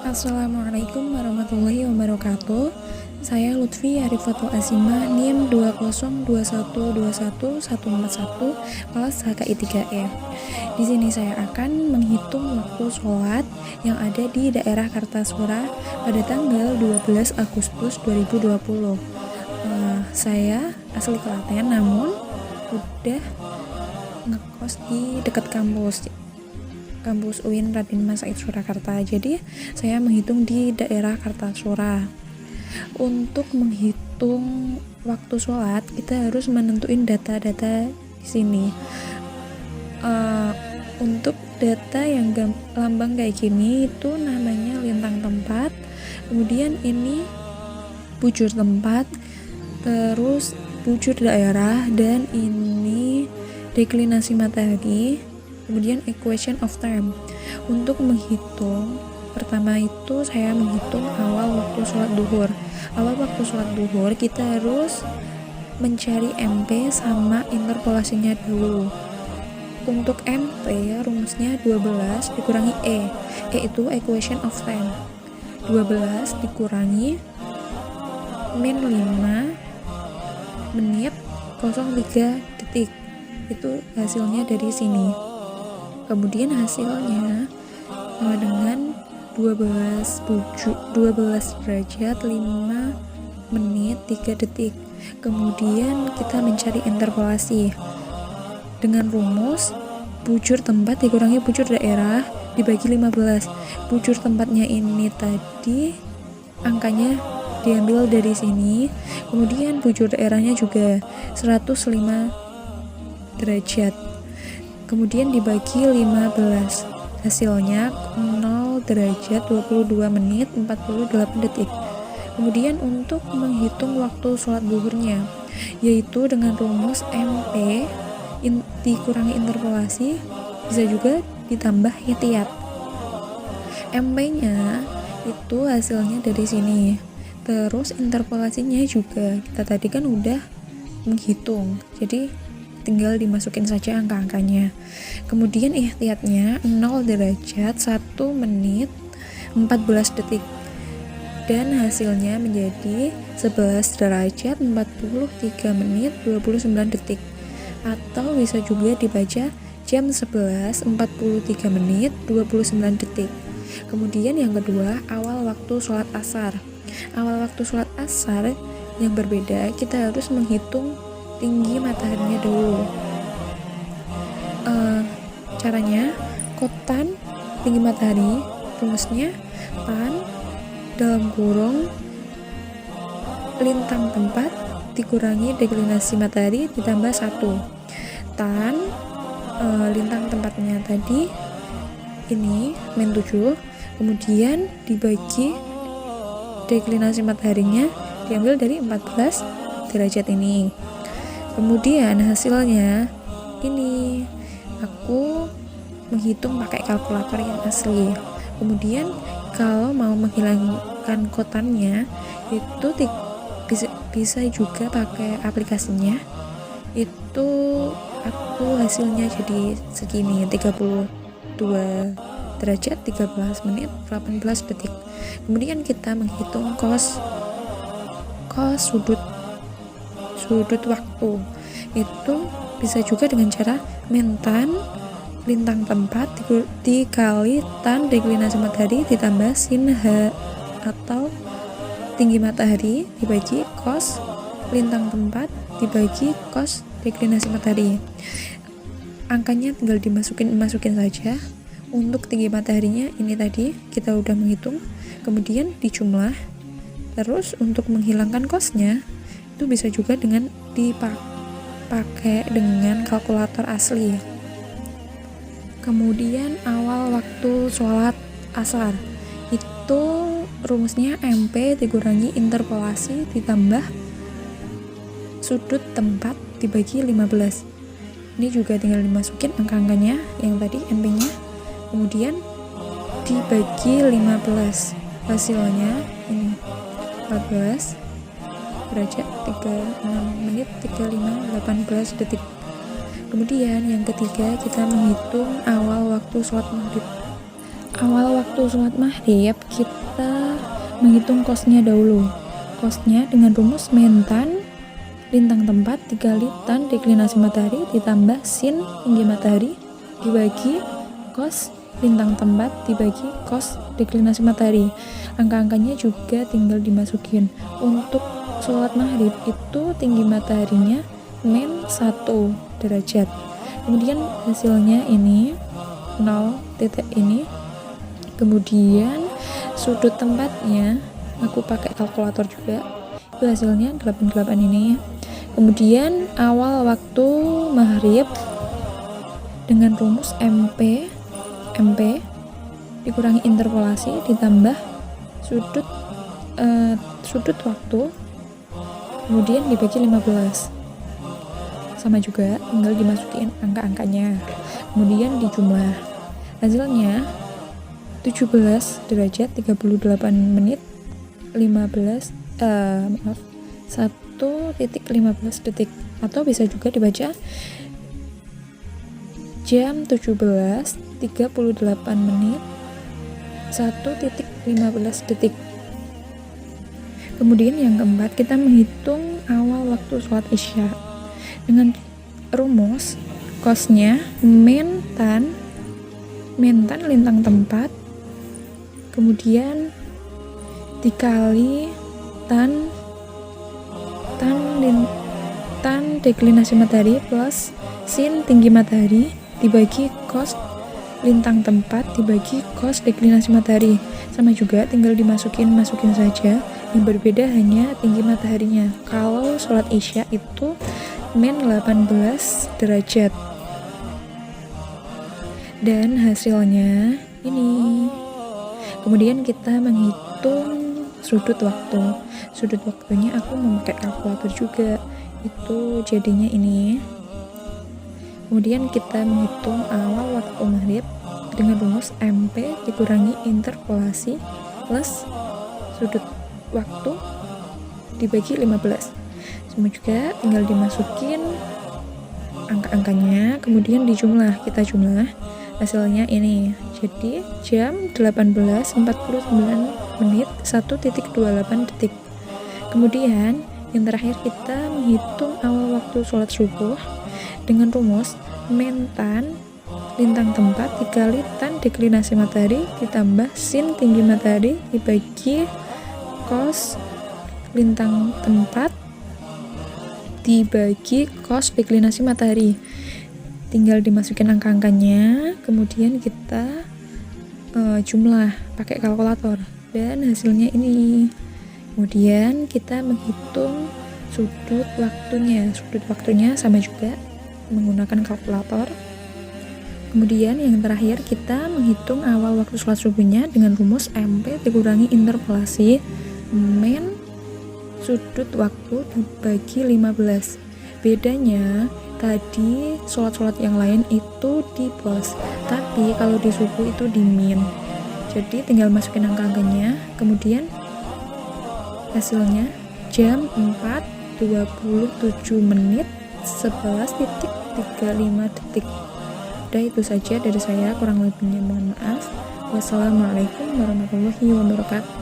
Assalamualaikum warahmatullahi wabarakatuh. Saya Lutfi Arifatul Azimah, NIM 202121141, kelas HKI 3F. Di sini saya akan menghitung waktu sholat yang ada di daerah Kartasura pada tanggal 12 Agustus 2020. Saya asli Klaten, namun udah ngekos di dekat kampus UIN Raden Mas Said Surakarta. Jadi saya menghitung di daerah Kartasura. Untuk menghitung waktu sholat, kita harus menentuin data-data di sini. Untuk data yang lambang kayak gini itu namanya lintang tempat. Kemudian ini bujur tempat, terus bujur daerah, dan ini deklinasi matahari. Kemudian equation of time. Untuk menghitung, pertama itu saya menghitung awal waktu sholat duhur. Awal waktu sholat duhur kita harus mencari MP sama interpolasinya dulu. Untuk MP rumusnya 12 dikurangi E itu equation of time. 12 dikurangi min 5 menit 03 detik. Itu hasilnya dari sini. Kemudian hasilnya dengan 12 derajat 5 menit 3 detik. Kemudian kita mencari interpolasi dengan rumus bujur tempat dikurangi bujur daerah dibagi 15. Bujur tempatnya ini tadi angkanya diambil dari sini. Kemudian bujur daerahnya juga 105 derajat. Kemudian dibagi 15, hasilnya 0 derajat 22 menit 48 detik. Kemudian untuk menghitung waktu sholat duhurnya, yaitu dengan rumus MP dikurangi interpolasi, bisa juga ditambah ihtiyat. MP nya itu hasilnya dari sini, terus interpolasinya juga kita tadi kan udah menghitung, jadi tinggal dimasukin saja angka-angkanya. Kemudian ihtiyatnya 0 derajat 1 menit 14 detik, dan hasilnya menjadi 11 derajat 43 menit 29 detik, atau bisa juga dibaca jam 11 43 menit 29 detik. Kemudian yang kedua, awal waktu sholat asar. Awal waktu sholat asar yang berbeda, kita harus menghitung tinggi mataharinya dulu. Caranya kotan tinggi matahari, rumusnya tan dalam kurung lintang tempat dikurangi deklinasi matahari ditambah 1. Tan lintang tempatnya tadi ini min 7, kemudian dibagi deklinasi mataharinya diambil dari 14 derajat ini. Kemudian hasilnya ini aku menghitung pakai kalkulator yang asli. Kemudian kalau mau menghilangkan kotannya itu bisa juga pakai aplikasinya. Itu aku hasilnya jadi segini, 32 derajat 13 menit 18 detik. Kemudian kita menghitung cos sudut waktu, itu bisa juga dengan cara min tan lintang tempat dikali tan deklinasi matahari ditambah sin h, atau tinggi matahari dibagi cos lintang tempat dibagi cos deklinasi matahari. Angkanya tinggal dimasukin saja. Untuk tinggi mataharinya ini tadi kita udah menghitung, kemudian dijumlah. Terus untuk menghilangkan cosnya itu bisa juga dengan dipakai dengan kalkulator asli. Kemudian awal waktu sholat asar itu rumusnya MP dikurangi interpolasi ditambah sudut tempat dibagi 15. Ini juga tinggal dimasukin angka-angkanya yang tadi MP nya, kemudian dibagi 15, hasilnya ini 14 derajat 36 menit 35 18 detik. Kemudian yang ketiga, kita menghitung awal waktu sholat maghrib. awal waktu sholat maghrib kita menghitung kosnya dahulu. Kosnya dengan rumus min tan lintang tempat dikali tan deklinasi matahari ditambah sin tinggi matahari dibagi kos lintang tempat dibagi kos deklinasi matahari. Angka-angkanya juga tinggal dimasukin. Untuk sholat maghrib itu tinggi mataharinya min 1 derajat. Kemudian hasilnya ini 0 titik ini. Kemudian sudut tempatnya aku pakai kalkulator juga, itu hasilnya 88 ini. Kemudian awal waktu maghrib dengan rumus MP dikurangi interpolasi ditambah sudut waktu kemudian dibagi 15, sama juga tinggal dimasukin angka-angkanya kemudian dijumlah. Hasilnya 17 derajat 38 menit 1.15 detik, atau bisa juga dibaca jam 17.38 menit 1.15 detik. Kemudian yang keempat, kita menghitung awal waktu sholat isya dengan rumus kosnya min tan lintang tempat kemudian dikali tan deklinasi matahari plus sin tinggi matahari dibagi kos lintang tempat dibagi kos deklinasi matahari. Sama juga tinggal masukin saja, yang berbeda hanya tinggi mataharinya. Kalau sholat isya itu min 18 derajat dan hasilnya ini. Kemudian kita menghitung sudut waktunya aku memakai kalkulator juga, itu jadinya ini. Kemudian kita menghitung awal waktu maghrib dengan rumus MP dikurangi interpolasi plus sudut waktu dibagi 15. Sama juga tinggal dimasukin angka-angkanya kemudian dijumlah, kita jumlah hasilnya ini. Jadi jam 18.49 menit 1.28 detik. Kemudian yang terakhir kita menghitung awal waktu sholat subuh dengan rumus min tan lintang tempat dikali tan deklinasi matahari ditambah sin tinggi matahari dibagi kos lintang tempat dibagi kos deklinasi matahari. Tinggal dimasukin angka-angkanya kemudian kita jumlah pakai kalkulator dan hasilnya ini. Kemudian kita menghitung sudut waktunya sama juga menggunakan kalkulator. Kemudian yang terakhir kita menghitung awal waktu sholat subuhnya dengan rumus MP dikurangi interpolasi min sudut waktu dibagi 15. Bedanya tadi sholat-sholat yang lain itu di plus, tapi kalau di subuh itu di min. Jadi tinggal masukin angka-angkanya, kemudian hasilnya jam 4.27 menit 11.35 detik. Udah, itu saja dari saya, kurang lebihnya mohon maaf. Wassalamualaikum warahmatullahi wabarakatuh.